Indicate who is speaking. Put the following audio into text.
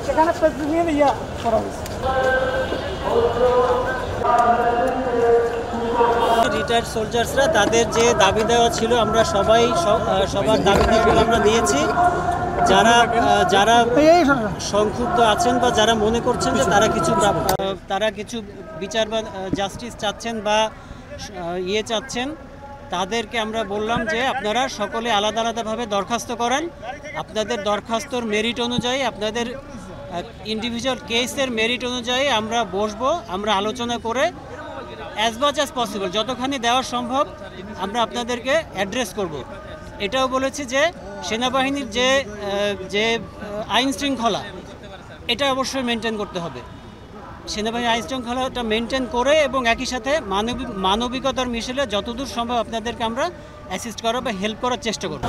Speaker 1: সেখানে প্রেসিডেন্ট ইয়া করা হয়েছে।
Speaker 2: রিটায়ার্ড সোলজার্সরা তাদের যে দাবি দেওয়া ছিল আমরা সবাই সবার দাবি দেওয়াগুলো আমরা দিয়েছি। যারা সংক্ষুব্ধ আছেন বা যারা মনে করছেন যে তারা কিছু বিচার বা জাস্টিস চাচ্ছেন বা চাচ্ছেন, তাদেরকে আমরা বললাম যে আপনারা সকলে আলাদা আলাদাভাবে দরখাস্ত করেন। আপনাদের দরখাস্তর মেরিট অনুযায়ী, আপনাদের ইন্ডিভিজুয়াল কেসের মেরিট অনুযায়ী আমরা বসবো, আমরা আলোচনা করে অ্যাজ মাচ অ্যাজ পসিবল যতখানি দেওয়া সম্ভব আমরা আপনাদেরকে অ্যাড্রেস করব। এটাও বলেছি যে সেনাবাহিনীর যে আইন শৃঙ্খলা এটা অবশ্যই মেনটেন করতে হবে। সেনাবাহিনীর আইন শৃঙ্খলাটা মেনটেন করে এবং একই সাথে মানবিকতার মিশেলে যতদূর সম্ভব আপনাদেরকে আমরা অ্যাসিস্ট করা বা হেল্প করার চেষ্টা করব।